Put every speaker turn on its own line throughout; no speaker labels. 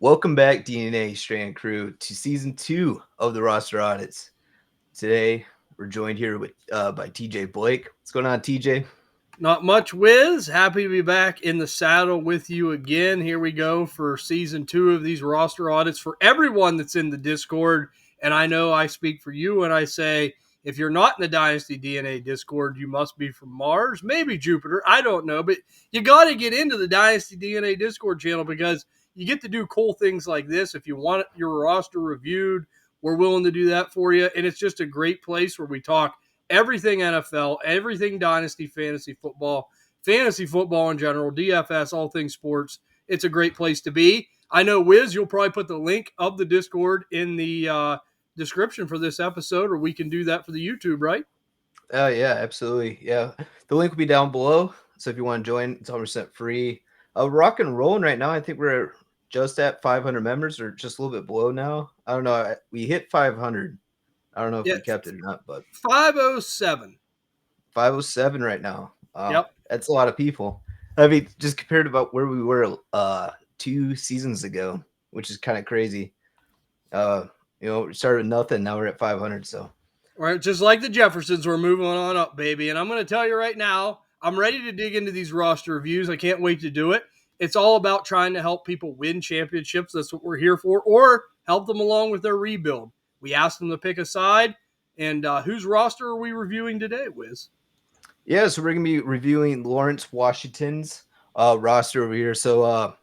Welcome back, DNA Strand crew, to season 2 of the roster audits. Today, we're joined here by TJ Blake. What's going on, TJ?
Not much, Wizz. Happy to be back in the saddle with you again. Here we go for season 2 of these roster audits for everyone that's in the Discord. And I know I speak for you when I say, if you're not in the Dynasty DNA Discord, you must be from Mars, maybe Jupiter. I don't know. But you got to get into the Dynasty DNA Discord channel because you get to do cool things like this. If you want your roster reviewed, we're willing to do that for you. And it's just a great place where we talk everything NFL, everything Dynasty fantasy football in general, DFS, all things sports. It's a great place to be. I know, Wiz, you'll probably put the link of the Discord in the description for this episode, or we can do that for the YouTube, right?
Oh, yeah, absolutely. Yeah. The link will be down below. So if you want to join, it's 100% free. Rock and rolling right now. I think we're just at 500 members or just a little bit below now. I don't know. We hit 500. I don't know if we kept it or not, but
507.
507 right now.
Yep.
That's a lot of people. I mean, just compared to about where we were 2 seasons ago, which is kind of crazy. We started with nothing. Now we're at 500. So,
all right, just like the Jeffersons, we're moving on up, baby. And I'm going to tell you right now, I'm ready to dig into these roster reviews. I can't wait to do it. It's all about trying to help people win championships. That's what we're here for, or help them along with their rebuild. We asked them to pick a side. And whose roster are we reviewing today, Wiz?
Yeah, so we're going to be reviewing Lawrence Washington's roster over here. So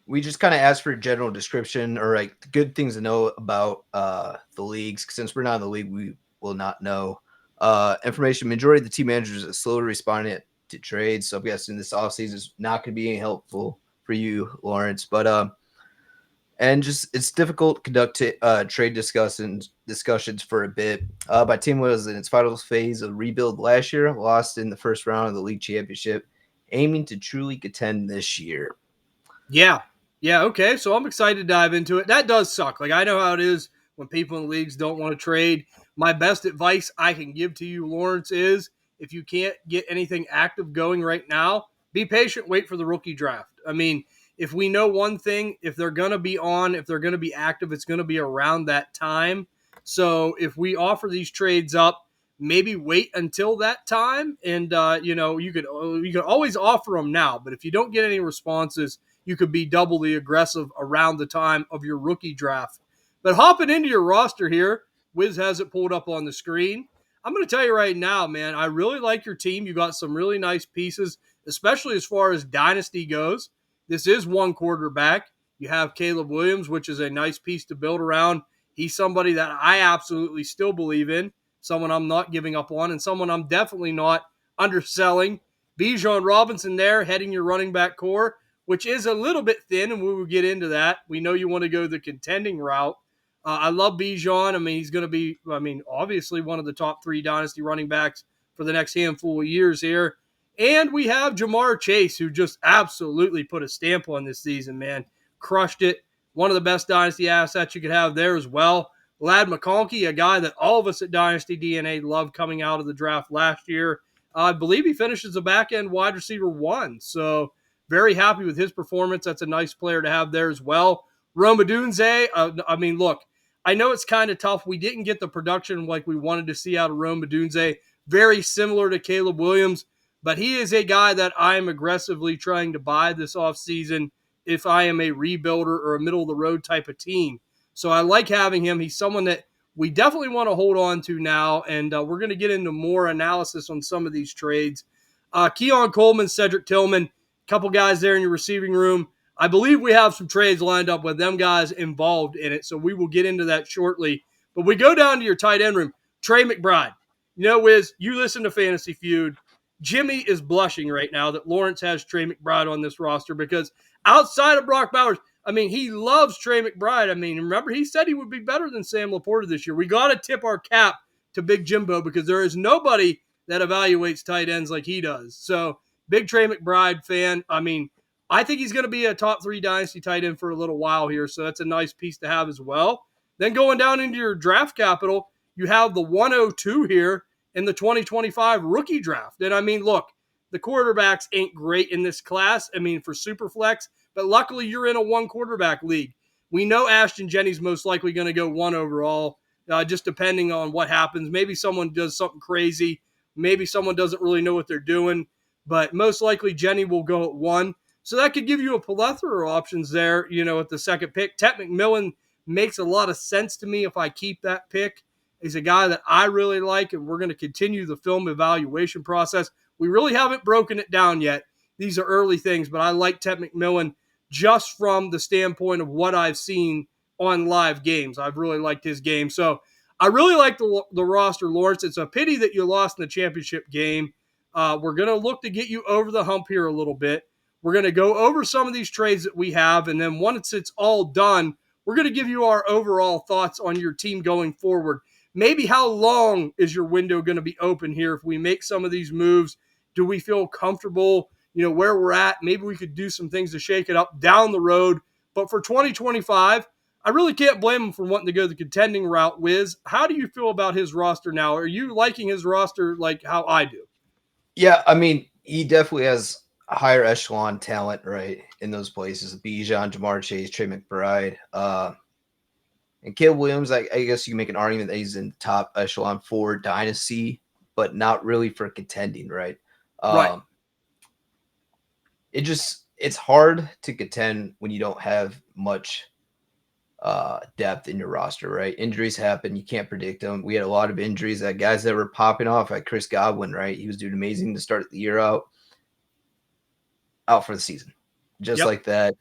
we just kind of asked for a general description or like good things to know about the leagues. Since we're not in the league, we will not know information. Majority of the team managers are slow to responding to trades. So I'm guessing this offseason is not going to be any helpful for you, Lawrence. But and just it's difficult to conduct trade discussions for a bit. My team was in its final phase of rebuild last year, lost in the first round of the league championship, aiming to truly contend this year.
Yeah. Okay. So I'm excited to dive into it. That does suck. Like, I know how it is when people in leagues don't want to trade. My best advice I can give to you, Lawrence, is if you can't get anything active going right now, be patient, wait for the rookie draft. I mean, if we know one thing, if they're going to be on, if they're going to be active, it's going to be around that time. So if we offer these trades up, maybe wait until that time. And, you could always offer them now. But if you don't get any responses, you could be doubly aggressive around the time of your rookie draft. But hopping into your roster here, Wiz has it pulled up on the screen. I'm going to tell you right now, man, I really like your team. You got some really nice pieces, especially as far as dynasty goes. This is one quarterback. You have Caleb Williams, which is a nice piece to build around. He's somebody that I absolutely still believe in, someone I'm not giving up on, and someone I'm definitely not underselling. Bijan Robinson there, heading your running back core, which is a little bit thin, and we will get into that. We know you want to go the contending route. I love Bijan. I mean, he's going to be, obviously one of the top 3 dynasty running backs for the next handful of years here. And we have Jamar Chase, who just absolutely put a stamp on this season, man. Crushed it. One of the best dynasty assets you could have there as well. Ladd McConkey, a guy that all of us at Dynasty DNA loved coming out of the draft last year. I believe he finishes a back-end wide receiver 1. So very happy with his performance. That's a nice player to have there as well. Rome Odunze, look, I know it's kind of tough. We didn't get the production like we wanted to see out of Rome Odunze. Very similar to Caleb Williams. But he is a guy that I'm aggressively trying to buy this offseason if I am a rebuilder or a middle-of-the-road type of team. So I like having him. He's someone that we definitely want to hold on to now, and we're going to get into more analysis on some of these trades. Keon Coleman, Cedric Tillman, a couple guys there in your receiving room. I believe we have some trades lined up with them guys involved in it, so we will get into that shortly. But we go down to your tight end room. Trey McBride. You know, Wiz, you listen to Fantasy Feud. Jimmy is blushing right now that Lawrence has Trey McBride on this roster because outside of Brock Bowers, he loves Trey McBride. Remember, he said he would be better than Sam Laporta this year. We got to tip our cap to Big Jimbo because there is nobody that evaluates tight ends like he does. So, big Trey McBride fan. I think he's going to be a top 3 dynasty tight end for a little while here, so that's a nice piece to have as well. Then going down into your draft capital, you have the 102 here in the 2025 rookie draft. And look, the quarterbacks ain't great in this class. For Superflex, But luckily, you're in a one quarterback league. We know Ashton Jennings most likely going to go 1 overall, just depending on what happens. Maybe someone does something crazy. Maybe someone doesn't really know what they're doing. But most likely, Jenny will go at 1. So that could give you a plethora of options there, at the second pick. Ted McMillan makes a lot of sense to me if I keep that pick. He's a guy that I really like, and we're going to continue the film evaluation process. We really haven't broken it down yet. These are early things, but I like Ted McMillan just from the standpoint of what I've seen on live games. I've really liked his game. So I really like the roster, Lawrence. It's a pity that you lost in the championship game. We're going to look to get you over the hump here a little bit. We're going to go over some of these trades that we have, and then once it's all done, we're going to give you our overall thoughts on your team going forward. Maybe how long is your window going to be open here if we make some of these moves? Do we feel comfortable, where we're at? Maybe we could do some things to shake it up down the road. But for 2025, I really can't blame him for wanting to go the contending route. Wizz, how do you feel about his roster now? Are you liking his roster like how I do?
Yeah, I mean, he definitely has higher echelon talent, right, in those places. Bijan, Jamar Chase, Trey McBride, and Caleb Williams. I guess you can make an argument that he's in top echelon for dynasty, but not really for contending, right?
Right.
It's hard to contend when you don't have much depth in your roster, right? Injuries happen. You can't predict them. We had a lot of injuries that guys that were popping off, like Chris Godwin, right? He was doing amazing to start the year out for the season, just like that.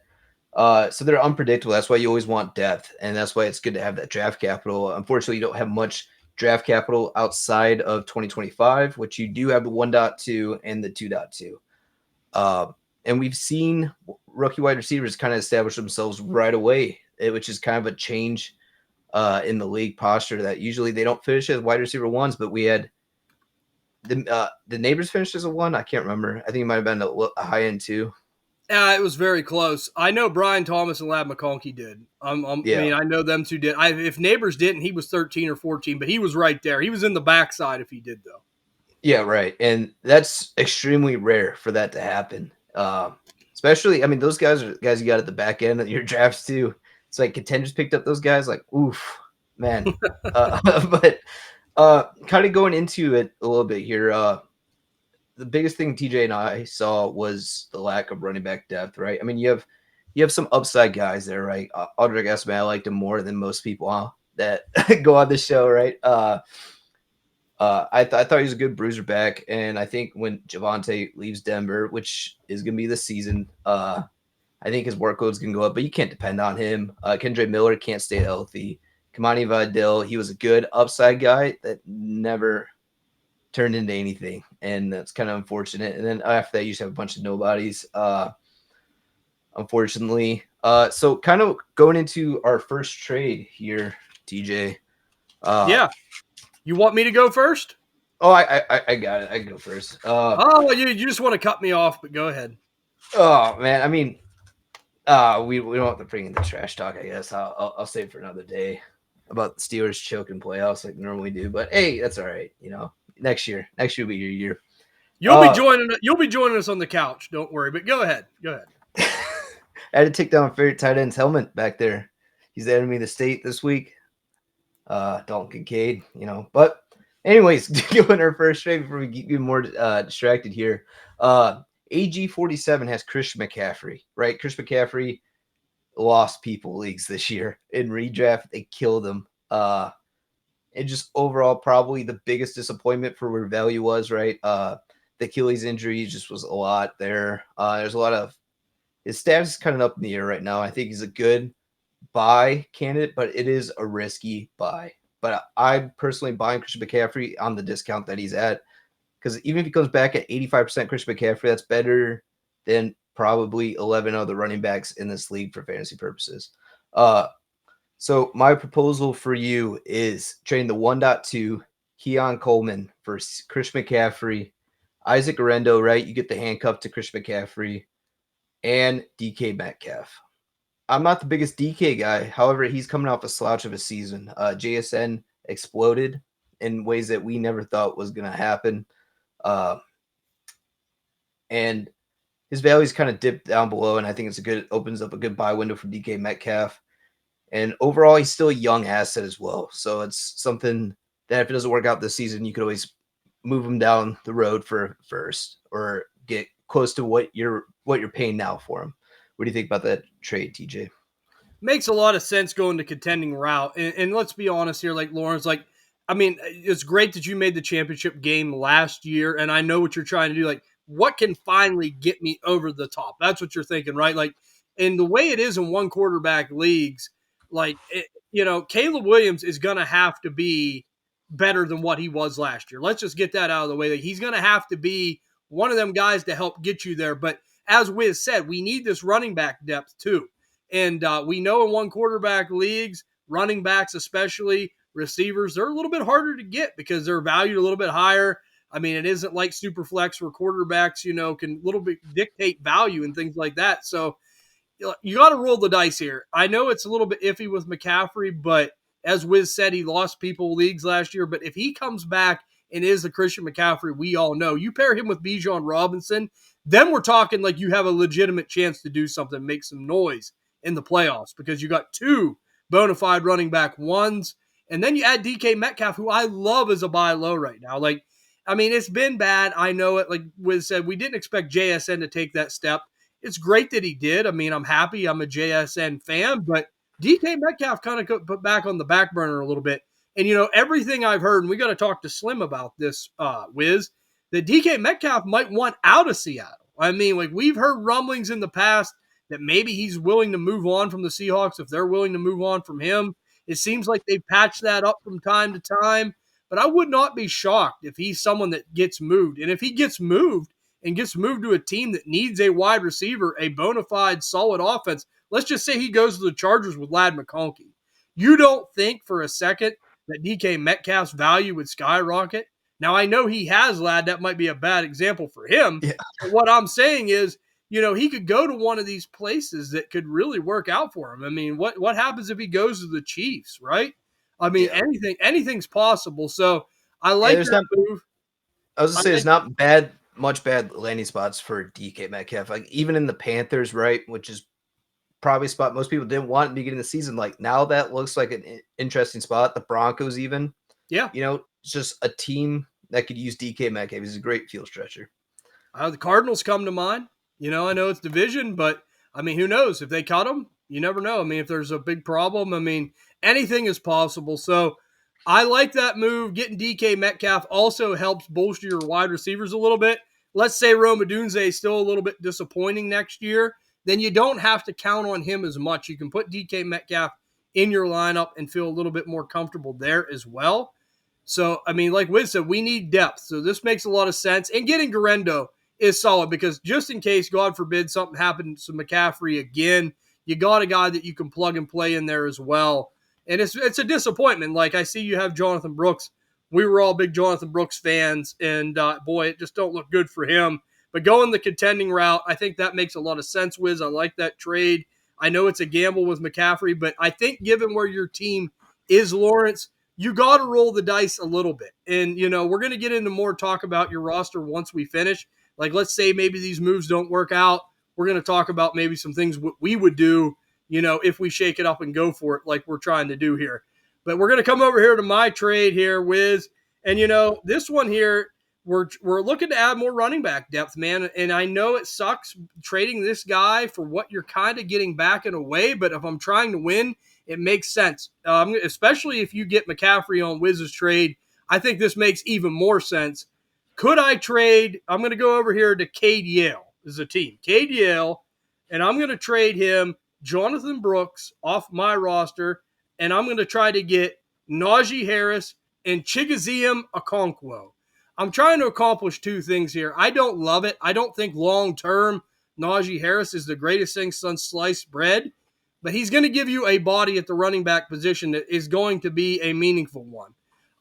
So they're unpredictable. That's why you always want depth, and that's why it's good to have that draft capital. Unfortunately, you don't have much draft capital outside of 2025, which you do have the 1.2 and the 2.2. And we've seen rookie wide receivers kind of establish themselves right away, which is kind of a change in the league posture that usually they don't finish as wide receiver ones, but we had the neighbors finished as a 1. I can't remember. I think it might have been a high end 2.
It was very close. I know Brian Thomas and Lab McConkey did. I mean, I know them two did. If Neighbors didn't, he was 13 or 14, but he was right there. He was in the backside if he did, though.
Yeah, right. And that's extremely rare for that to happen. Especially, I mean, those guys are guys you got at the back end of your drafts too. It's like contenders picked up those guys, like, oof, man. But kind of going into it a little bit here. The biggest thing TJ and I saw was the lack of running back depth, right? I mean, you have some upside guys there, right? Audric Esme, I liked him more than most people that go on the show, right? I thought he was a good bruiser back, and I think when Javonte leaves Denver, which is going to be the season, I think his workload's going to go up, but you can't depend on him. Kendre Miller can't stay healthy. Kamani Vidal, he was a good upside guy that never turned into anything, and that's kind of unfortunate. And then after that, you just have a bunch of nobodies, unfortunately. So kind of going into our first trade here, TJ.
Yeah. You want me to go first?
Oh, I got it. I can go first.
You just want to cut me off, but go ahead.
Oh man, I mean, we don't have to bring in the trash talk. I guess I'll save for another day about the Steelers choking playoffs like we normally do. But hey, that's all right. Next year will be your year.
You'll be joining us on the couch. Don't worry. But go ahead.
I had to take down favorite tight end's helmet back there. He's the enemy of the state this week. Dalton Kincaid, But anyways, doing our first trade before we get more distracted here. AG47 has Christian McCaffrey, right? Christian McCaffrey lost people leagues this year in redraft. They killed him. And just overall, probably the biggest disappointment for where value was, right? The Achilles injury just was a lot there. There's a lot of his status is kind of up in the air right now. I think he's a good buy candidate, but it is a risky buy. But I'm personally buying Christian McCaffrey on the discount that he's at, because even if he comes back at 85% Christian McCaffrey, that's better than probably 11 other running backs in this league for fantasy purposes. So my proposal for you is trading the 1.2 Keon Coleman for Christian McCaffrey, Isaac Arendo, right? You get the handcuff to Christian McCaffrey and DK Metcalf. I'm not the biggest DK guy. However, he's coming off a slouch of a season. JSN exploded in ways that we never thought was going to happen. And his value's kind of dipped down below, and I think opens up a good buy window for DK Metcalf. And overall, he's still a young asset as well. So it's something that if it doesn't work out this season, you could always move him down the road for first or get close to what you're paying now for him. What do you think about that trade, TJ?
Makes a lot of sense going the contending route. And let's be honest here, like Lawrence, like, I mean, it's great that you made the championship game last year, and I know what you're trying to do. Like, what can finally get me over the top? That's what you're thinking, right? Like, and the way it is in one quarterback leagues, like, Caleb Williams is going to have to be better than what he was last year. Let's just get that out of the way. Like, he's going to have to be one of them guys to help get you there. But as Wizz said, we need this running back depth too. And we know in one quarterback leagues, running backs, especially receivers, they're a little bit harder to get because they're valued a little bit higher. I mean, it isn't like Superflex where quarterbacks, can a little bit dictate value and things like that. So you got to roll the dice here. I know it's a little bit iffy with McCaffrey, but as Wiz said, he lost people leagues last year. But if he comes back and is the Christian McCaffrey we all know, you pair him with Bijan Robinson, then we're talking like you have a legitimate chance to do something, make some noise in the playoffs because you got two bona fide running back ones. And then you add DK Metcalf, who I love as a buy low right now. Like, I mean, it's been bad. I know it. Like Wiz said, we didn't expect JSN to take that step. It's great that he did. I mean, I'm happy. I'm a JSN fan, but DK Metcalf kind of got put back on the back burner a little bit. And, everything I've heard, and we got to talk to Slim about this, Wiz, that DK Metcalf might want out of Seattle. I mean, like we've heard rumblings in the past that maybe he's willing to move on from the Seahawks if they're willing to move on from him. It seems like they've patched that up from time to time, but I would not be shocked if he's someone that gets moved. And if he gets moved and gets moved to a team that needs a wide receiver, a bona fide solid offense, let's just say he goes to the Chargers with Ladd McConkey. You don't think for a second that DK Metcalf's value would skyrocket? Now, I know he has Ladd. That might be a bad example for him.
Yeah.
But what I'm saying is, he could go to one of these places that could really work out for him. I mean, what happens if he goes to the Chiefs, right? I mean, anything's possible. So I like that move.
I was going to say, it's not much bad landing spots for DK Metcalf. Like, even in the Panthers, right, which is probably a spot most people didn't want at the beginning of the season. Like, now that looks like an interesting spot. The Broncos even.
Yeah.
It's just a team that could use DK Metcalf. He's a great field stretcher.
The Cardinals come to mind. I know it's division, but, I mean, who knows? If they cut him, you never know. I mean, if there's a big problem, I mean, anything is possible. So I like that move. Getting DK Metcalf also helps bolster your wide receivers a little bit. Let's say Rome Odunze is still a little bit disappointing next year. Then you don't have to count on him as much. You can put DK Metcalf in your lineup and feel a little bit more comfortable there as well. So, I mean, like Wiz said, we need depth. So this makes a lot of sense. And getting Garendo is solid because just in case, God forbid, something happens to McCaffrey again, you got a guy that you can plug and play in there as well. And it's a disappointment. Like, I see you have Jonathan Brooks. We were all big Jonathan Brooks fans, and boy, it just don't look good for him. But going the contending route, I think that makes a lot of sense, Wiz. I like that trade. I know it's a gamble with McCaffrey, but I think given where your team is, Lawrence, you got to roll the dice a little bit. And, we're going to get into more talk about your roster once we finish. Like, let's say maybe these moves don't work out. We're going to talk about maybe some things we would do, if we shake it up and go for it like we're trying to do here. But we're going to come over here to my trade here, Wiz. And, this one here, we're looking to add more running back depth, man. And I know it sucks trading this guy for what you're kind of getting back in a way. But if I'm trying to win, it makes sense. Especially if you get McCaffrey on Wizz's trade. I think this makes even more sense. Could I trade? I'm going to go over here to Cade Yale as a team. Cade Yale, and I'm going to trade him Jonathan Brooks off my roster, and I'm going to try to get Najee Harris and Chigozie Okonkwo. I'm trying to accomplish two things here. I don't love it. I don't think long-term Najee Harris is the greatest thing since sliced bread, but he's going to give you a body at the running back position that is going to be a meaningful one.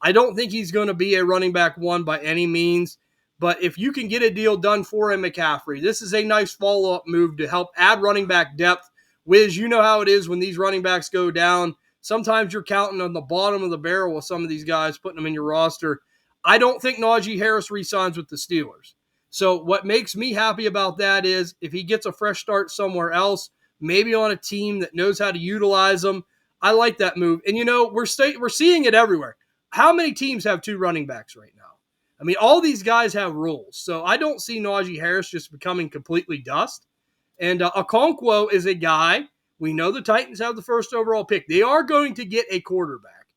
I don't think he's going to be a running back one by any means, but if you can get a deal done for a McCaffrey, this is a nice follow-up move to help add running back depth. Wiz, you know how it is when these running backs go down. Sometimes you're counting on the bottom of the barrel with some of these guys, putting them in your roster. I don't think Najee Harris re-signs with the Steelers. So what makes me happy about that is if he gets a fresh start somewhere else, maybe on a team that knows how to utilize him, I like that move. And we're seeing it everywhere. How many teams have two running backs right now? I mean, all these guys have roles. So I don't see Najee Harris just becoming completely dust. And Okonkwo is a guy. We know the Titans have the first overall pick. They are going to get a quarterback.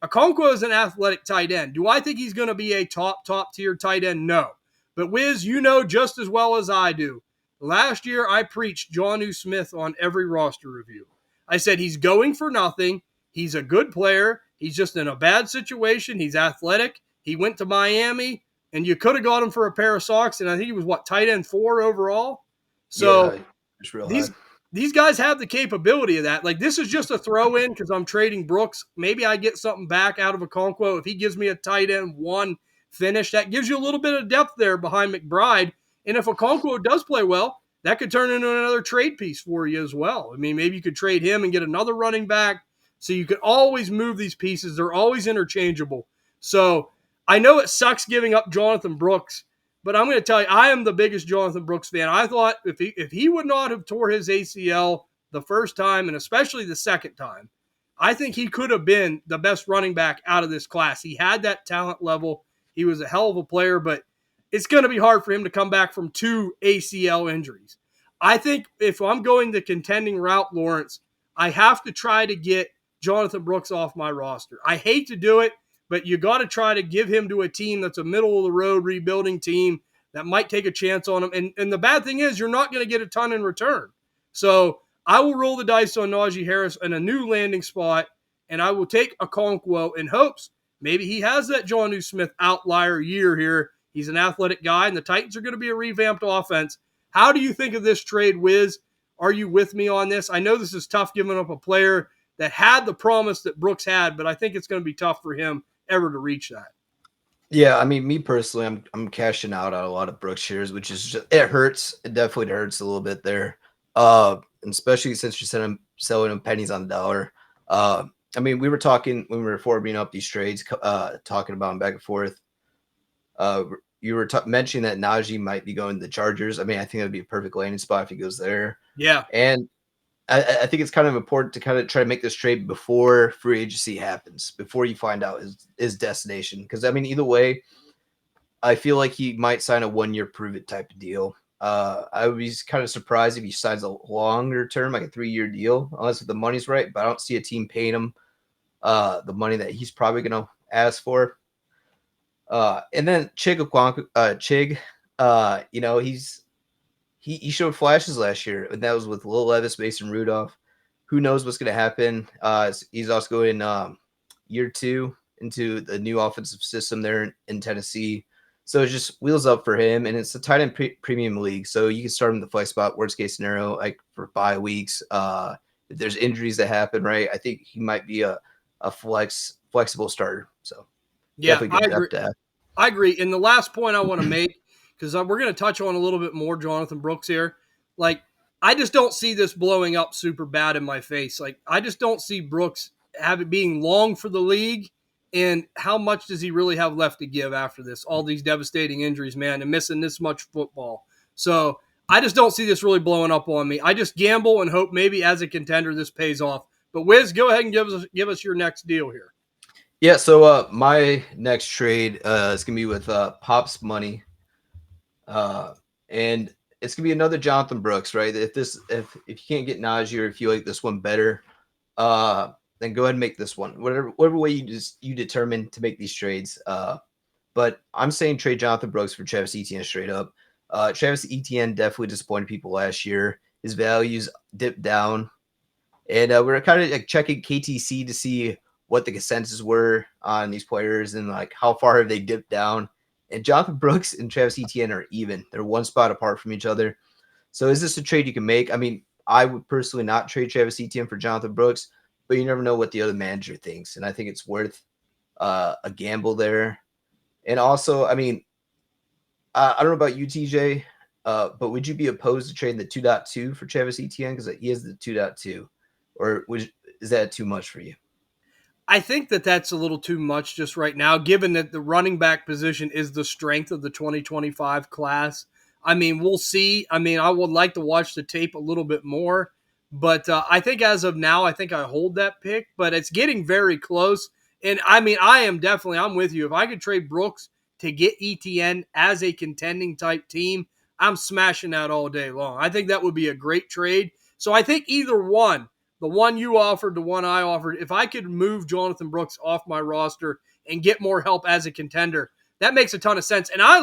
Okonkwo is an athletic tight end. Do I think he's going to be a top tier tight end? No. But Wizz, you know just as well as I do. Last year, I preached Jonnu Smith on every roster review. I said he's going for nothing. He's a good player. He's just in a bad situation. He's athletic. He went to Miami, and you could have got him for a pair of socks, and I think he was, tight end 4 overall? So
Yeah, it's real
these
high.
these guys have the capability of that. Like, this is just a throw in because I'm trading Brooks. Maybe I get something back out of Okonkwo. If he gives me a tight end 1 finish, that gives you a little bit of depth there behind McBride. And if Okonkwo does play well, that could turn into another trade piece for you as well. I mean, maybe you could trade him and get another running back. So you could always move these pieces. They're always interchangeable. So I know it sucks giving up Jonathan Brooks, but I'm going to tell you, I am the biggest Jonathan Brooks fan. I thought if he would not have tore his ACL the first time, and especially the second time, I think he could have been the best running back out of this class. He had that talent level. He was a hell of a player, but it's going to be hard for him to come back from 2 ACL injuries. I think if I'm going the contending route, Lawrence, I have to try to get Jonathan Brooks off my roster. I hate to do it, but you got to try to give him to a team that's a middle of the road rebuilding team that might take a chance on him. And the bad thing is you're not going to get a ton in return. So I will roll the dice on Najee Harris in a new landing spot, and I will take Okonkwo in hopes maybe he has that Jonnu Smith outlier year here. He's an athletic guy, and the Titans are going to be a revamped offense. How do you think of this trade, Wiz? Are you with me on this? I know this is tough giving up a player that had the promise that Brooks had, but I think it's going to be tough for him ever to reach that.
Yeah, I mean, me personally, I'm cashing out on a lot of Brooks shares, which is just, it hurts. It definitely hurts a little bit there. And especially since you said I'm selling them pennies on the dollar. I mean, we were talking when we were forming up these trades, talking about them back and forth. You were mentioning that Najee might be going to the Chargers. I mean, I think that'd be a perfect landing spot if he goes there.
Yeah.
And I think it's kind of important to kind of try to make this trade before free agency happens, before you find out his destination. Because, I mean, either way, I feel like he might sign a 1-year prove-it type of deal. I would be kind of surprised if he signs a longer term, like a 3-year deal, unless the money's right. But I don't see a team paying him the money that he's probably going to ask for. And then Chig, he showed flashes last year, and that was with Will Levis, Mason Rudolph. Who knows what's going to happen? He's also going year 2 into the new offensive system there in Tennessee. So it's just wheels up for him, and it's a tight end premium league. So you can start him in the flex spot, worst case scenario, like for bye weeks. If there's injuries that happen, right, I think he might be a flexible starter. So
Yeah,
definitely good depth to have.
I agree. And the last point I want to make, because we're going to touch on a little bit more Jonathan Brooks here. Like, I just don't see this blowing up super bad in my face. Like, I just don't see Brooks being long for the league. And how much does he really have left to give after this? All these devastating injuries, man, and missing this much football. So I just don't see this really blowing up on me. I just gamble and hope maybe as a contender this pays off. But Wiz, go ahead and give us your next deal here.
Yeah, so my next trade is gonna be with Pop's Money, and it's gonna be another Jonathan Brooks, right? If you can't get Najee or if you like this one better, then go ahead and make this one. Whatever way you determine to make these trades. But I'm saying trade Jonathan Brooks for Travis Etienne straight up. Travis Etienne definitely disappointed people last year. His values dipped down, and we're kind of like checking KTC to see what the consensus were on these players and like how far have they dipped down. And Jonathan Brooks and Travis Etienne are even. They're one spot apart from each other. So is this a trade you can make? I mean, I would personally not trade Travis Etienne for Jonathan Brooks, but you never know what the other manager thinks. And I think it's worth a gamble there. And also, I mean, I don't know about you, TJ, but would you be opposed to trading the 2.2 for Travis Etienne? Because he is the 2.2. Or is that too much for you?
I think that that's a little too much just right now, given that the running back position is the strength of the 2025 class. I mean, we'll see. I mean, I would like to watch the tape a little bit more, but I think as of now, I think I hold that pick, but it's getting very close. And I mean, I'm with you. If I could trade Brooks to get ETN as a contending type team, I'm smashing that all day long. I think that would be a great trade. So I think either one, the one you offered, the one I offered, if I could move Jonathan Brooks off my roster and get more help as a contender, that makes a ton of sense. And I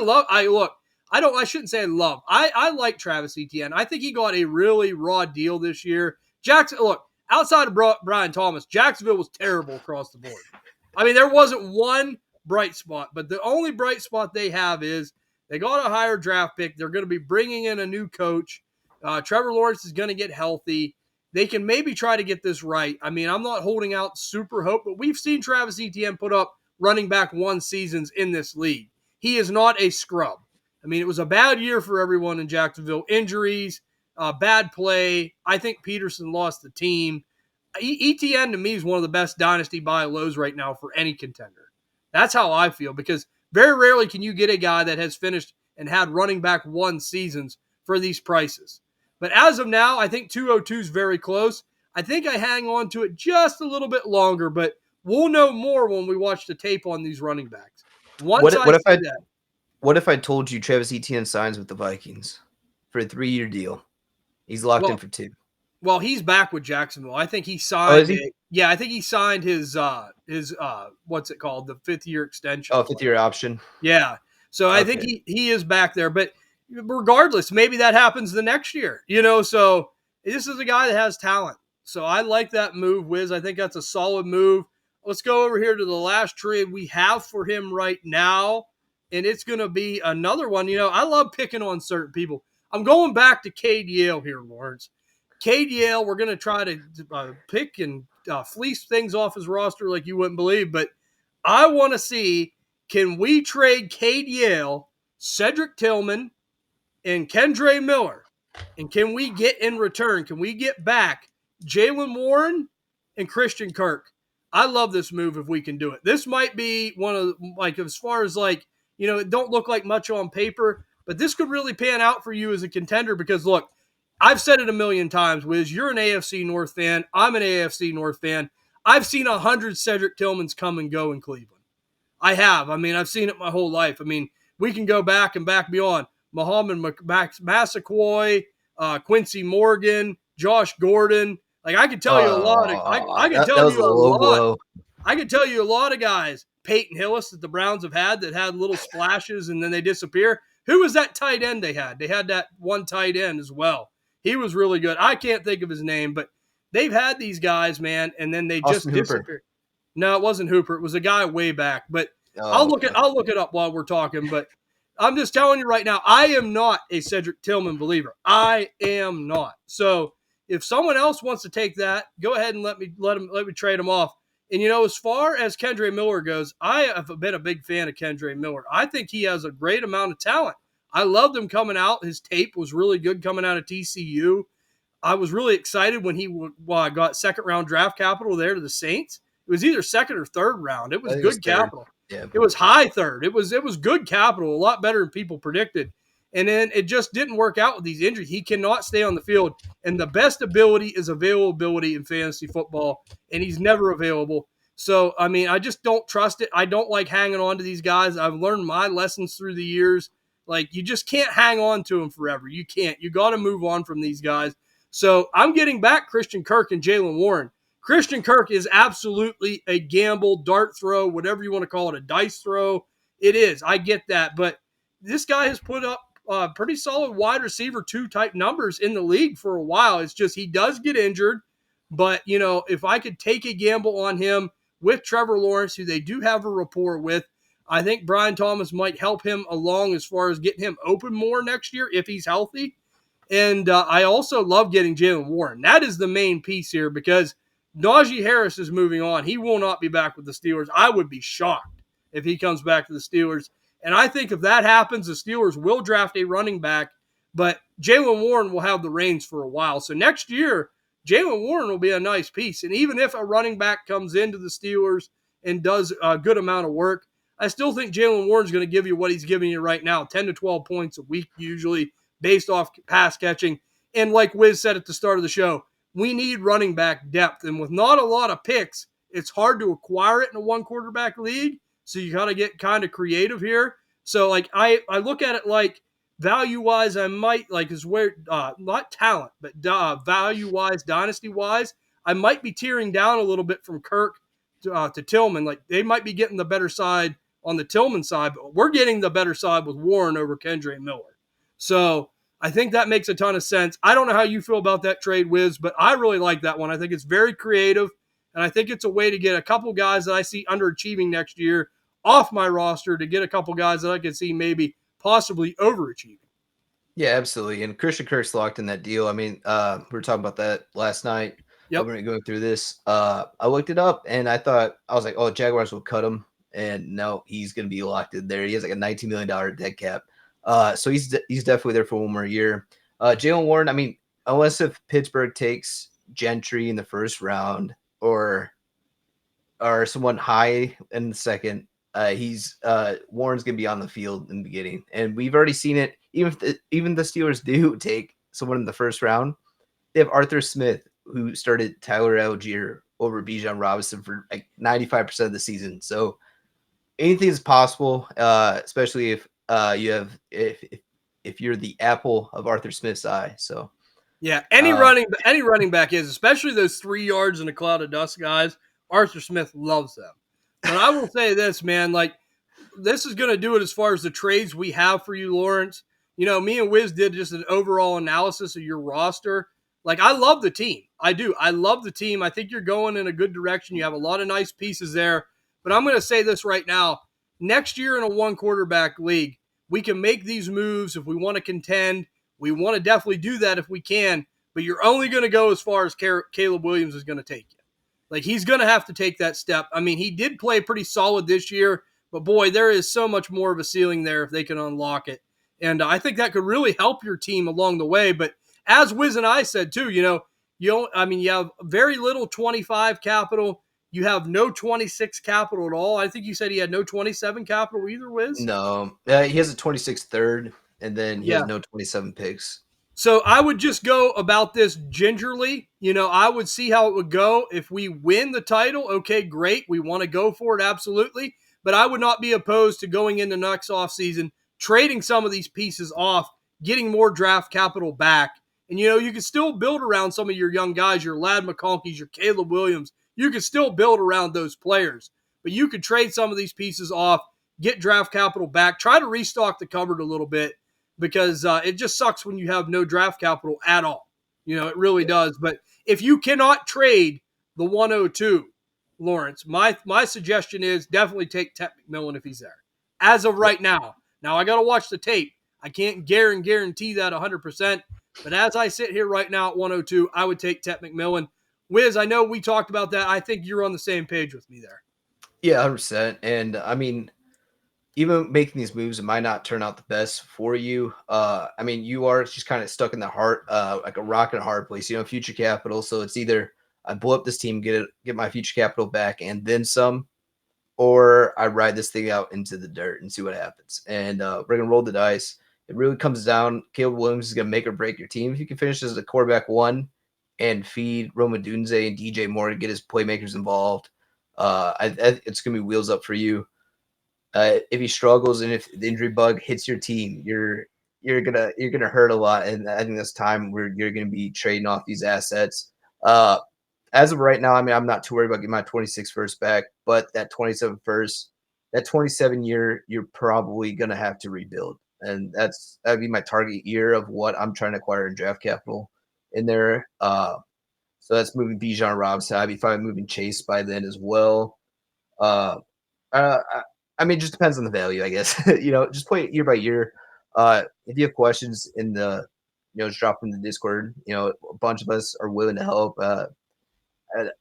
shouldn't say I love. I like Travis Etienne. I think he got a really raw deal this year. Outside of Brian Thomas, Jacksonville was terrible across the board. I mean, there wasn't one bright spot, but the only bright spot they have is they got a higher draft pick. They're going to be bringing in a new coach. Trevor Lawrence is going to get healthy. They can maybe try to get this right. I mean, I'm not holding out super hope, but we've seen Travis Etienne put up running back one seasons in this league. He is not a scrub. I mean, it was a bad year for everyone in Jacksonville. Injuries, bad play. I think Peterson lost the team. ETN to me is one of the best dynasty buy lows right now for any contender. That's how I feel, because very rarely can you get a guy that has finished and had running back one seasons for these prices. But as of now, I think 202 is very close. I think I hang on to it just a little bit longer, but we'll know more when we watch the tape on these running backs. Once I see that.
What if I told you Travis Etienne signs with the Vikings for a 3-year deal? He's locked in for 2.
Well, he's back with Jacksonville. I think he signed.
Oh, is he?
Yeah, I think he signed his what's it called, the 5th-year extension.
Oh, 5th-year option.
Yeah, so I think he is back there. But regardless, maybe that happens the next year. So this is a guy that has talent. So I like that move, Wizz. I think that's a solid move. Let's go over here to the last trade we have for him right now, and it's going to be another one. I love picking on certain people. I'm going back to Cade Yale here, Lawrence. Cade Yale, we're going to try to pick and fleece things off his roster like you wouldn't believe, but I want to see, can we trade Cade Yale, Cedric Tillman, and Kendre Miller? And can we get in return, can we get back Jaylen Warren and Christian Kirk? I love this move if we can do it. This might be one of, as far as it don't look like much on paper, but this could really pan out for you as a contender, because look, I've said it a million times, Wiz. You're an AFC North fan. I'm an AFC North fan. I've seen 100 Cedric Tillmans come and go in Cleveland. I have. I mean, I've seen it my whole life. I mean, we can go back and back beyond. Muhammad Massaquoi, Quincy Morgan, Josh Gordon. I could tell you a lot of. I could tell you a lot. I could tell you a lot of guys. Peyton Hillis that the Browns have had that had little splashes and then they disappear. Who was that tight end they had? They had that one tight end as well. He was really good. I can't think of his name, but they've had these guys, man, and then they just disappear. No, it wasn't Hooper. It was a guy way back. But I'll look it up while we're talking. But I'm just telling you right now, I am not a Cedric Tillman believer. I am not. So if someone else wants to take that, go ahead and let me trade him off. And as far as Kendre Miller goes, I have been a big fan of Kendre Miller. I think he has a great amount of talent. I loved him coming out. His tape was really good coming out of TCU. I was really excited when he got second-round draft capital there to the Saints. It was either second or third round. It was good capital. Yeah. It was high third. It was good capital, a lot better than people predicted. And then it just didn't work out with these injuries. He cannot stay on the field. And the best ability is availability in fantasy football, and he's never available. So, I mean, I just don't trust it. I don't like hanging on to these guys. I've learned my lessons through the years. You just can't hang on to them forever. You can't. You got to move on from these guys. So I'm getting back Christian Kirk and Jaylen Warren. Christian Kirk is absolutely a gamble, dart throw, whatever you want to call it, a dice throw. It is. I get that. But this guy has put up pretty solid wide receiver 2 type numbers in the league for a while. It's just he does get injured. But, if I could take a gamble on him with Trevor Lawrence, who they do have a rapport with, I think Brian Thomas might help him along as far as getting him open more next year if he's healthy. And I also love getting Jaylen Warren. That is the main piece here, because Najee Harris is moving on. He will not be back with the Steelers. I would be shocked if he comes back to the Steelers. And I think if that happens, the Steelers will draft a running back, but Jaylen Warren will have the reins for a while. So next year, Jalen Warren will be a nice piece. And even if a running back comes into the Steelers and does a good amount of work, I still think Jalen Warren's going to give you what he's giving you right now, 10 to 12 points a week, usually based off pass catching. And like Wizz said at the start of the show, we need running back depth. And with not a lot of picks, it's hard to acquire it in a one quarterback league. So you got to get kind of creative here. So like I look at it like value wise, I might like is where not talent, but value wise, dynasty wise, I might be tearing down a little bit from Kirk to Tillman. Like they might be getting the better side on the Tillman side, but we're getting the better side with Warren over Kendra Miller. So I think that makes a ton of sense. I don't know how you feel about that trade, Wiz, but I really like that one. I think it's very creative, and I think it's a way to get a couple guys that I see underachieving next year off my roster to get a couple guys that I could see maybe possibly overachieving.
Yeah, absolutely. And Christian Kirk's locked in that deal. I mean, we were talking about that last night when
Yep.
we were going through this. I looked it up and I was like, oh, Jaguars will cut him. And no, he's going to be locked in there. He has like a $19 million dead cap. So he's definitely there for one more year. Jalen Warren, I mean, unless if Pittsburgh takes Gentry in the first round or someone high in the second, he's Warren's gonna be on the field in the beginning, and we've already seen it. Even the Steelers do take someone in the first round, they have Arthur Smith, who started Tyler Algier over Bijan Robinson for like 95% of the season. So anything is possible, especially if you have if you're the apple of Arthur Smith's eye. So
Yeah,
uh,
any running back is, especially those 3 yards in a cloud of dust guys. Arthur Smith loves them. But I will say this, man, like this is going to do it as far as the trades we have for you, Lawrence. You know, me and Wiz did just an overall analysis of your roster. Like, I love the team. I do. I love the team. I think you're going in a good direction. You have a lot of nice pieces there. But I'm going to say this right now. Next year in a one quarterback league, we can make these moves if we want to contend. We want to definitely do that if we can. But you're only going to go as far as Caleb Williams is going to take you. Like, he's going to have to take that step. I mean, he did play pretty solid this year, but boy, there is so much more of a ceiling there if they can unlock it. And I think that could really help your team along the way. But as Wiz and I said too, you have very little 25 capital. You have no 26 capital at all. I think you said he had no 27 capital either, Wiz.
no, he has a 26 third, and then he has
Yeah.
no 27 picks.
So I would just go about this gingerly. I would see how it would go. If we win the title, okay, great. We want to go for it, absolutely. But I would not be opposed to going into next offseason, trading some of these pieces off, getting more draft capital back. And, you can still build around some of your young guys, your Lad McConkeys, your Caleb Williams. You can still build around those players. But you could trade some of these pieces off, get draft capital back, try to restock the cupboard a little bit, because it just sucks when you have no draft capital at all. It really does. But if you cannot trade the 102, Lawrence, my suggestion is definitely take Tet McMillan if he's there. As of right now. Now, I got to watch the tape. I can't guarantee that 100%. But as I sit here right now at 102, I would take Tet McMillan. Wiz, I know we talked about that. I think you're on the same page with me there.
Yeah, 100%. And I mean, even making these moves, it might not turn out the best for you. I mean, you are just kind of stuck in the heart, like a rock and a hard place. Future capital. So it's either I blow up this team, get my future capital back, and then some, or I ride this thing out into the dirt and see what happens. And we're gonna roll the dice. It really comes down. Caleb Williams is gonna make or break your team. If you can finish as a quarterback one and feed Roma Dunze and DJ Moore to get his playmakers involved, it's gonna be wheels up for you. If he struggles and if the injury bug hits your team, you're gonna hurt a lot. And I think that's time where you're gonna be trading off these assets. As of right now, I mean, I'm not too worried about getting my 26 first back, but that 27 first, that 27 year, you're probably gonna have to rebuild, and that'd be my target year of what I'm trying to acquire in draft capital in there. So that's moving Bijan Robinson. I'd be fine moving Chase by then as well. Uh, uh, I mean, it just depends on the value, I guess. Just play it year by year. If you have questions just drop them in the Discord. A bunch of us are willing to help.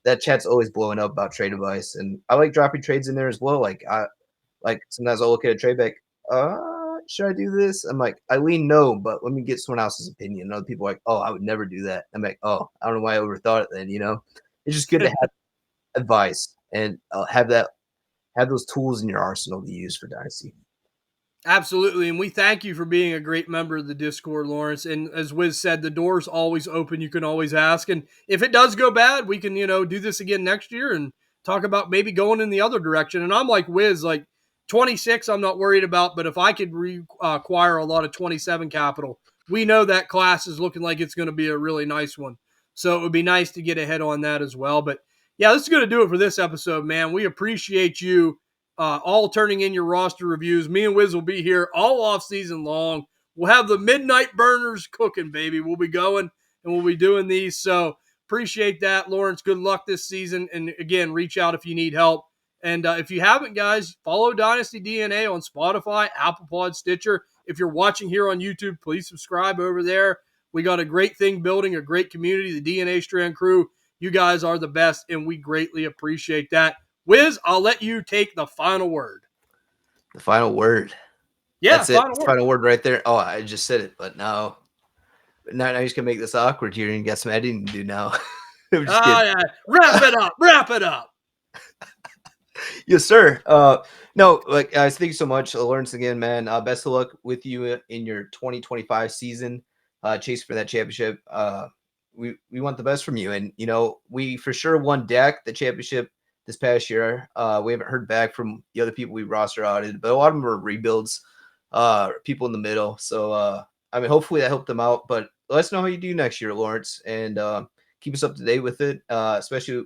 That chat's always blowing up about trade advice, and I like dropping trades in there as well. Like sometimes I'll look at a trade back. should I do this? I'm like, I lean no, but let me get someone else's opinion. And other people are like, oh, I would never do that. I'm like, oh, I don't know why I overthought it then. It's just good to have advice and have those tools in your arsenal to use for Dynasty.
Absolutely. And we thank you for being a great member of the Discord, Lawrence. And as Wiz said, the door's always open. You can always ask. And if it does go bad, we can, do this again next year and talk about maybe going in the other direction. And I'm like Wiz, like 26, I'm not worried about. But if I could acquire a lot of 27 capital, we know that class is looking like it's going to be a really nice one. So it would be nice to get ahead on that as well. But yeah, this is going to do it for this episode, man. We appreciate you all turning in your roster reviews. Me and Wiz will be here all off season long. We'll have the midnight burners cooking, baby. We'll be going and we'll be doing these. So appreciate that, Lawrence. Good luck this season. And again, reach out if you need help. And if you haven't, guys, follow Dynasty DNA on Spotify, Apple Pod, Stitcher. If you're watching here on YouTube, please subscribe over there. We got a great thing building, a great community, the DNA Strand crew. You guys are the best, and we greatly appreciate that. Wiz, I'll let you take the final word.
The final word.
Yeah,
That's it. Final word right there. Oh, I just said it, but now you're just gonna make this awkward here and you got some editing to do now.
Yeah. Wrap it up. Wrap it up.
Yes, sir. No, like guys, thank you so much, Lawrence. Again, man. Best of luck with you in your 2025 season. Chase for that championship. We want the best from you, and we for sure won deck the championship this past year. We haven't heard back from the other people we roster audited, but a lot of them were rebuilds, people in the middle. So I mean, hopefully that helped them out. But let us know how you do next year, Lawrence, and keep us up to date with it, especially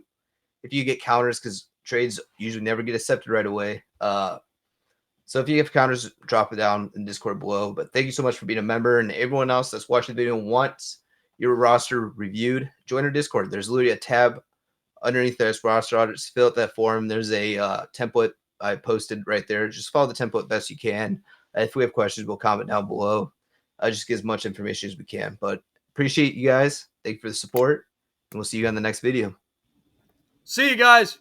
if you get counters, because trades usually never get accepted right away. So if you have counters, drop it down in Discord below. But thank you so much for being a member, and everyone else that's watching the video wants your roster reviewed, join our Discord. There's literally a tab underneath this roster audit. Just fill out that form. There's a template I posted right there. Just follow the template best you can. If we have questions, we'll comment down below. Just get as much information as we can. But appreciate you guys. Thank you for the support, and we'll see you on the next video.
See you guys.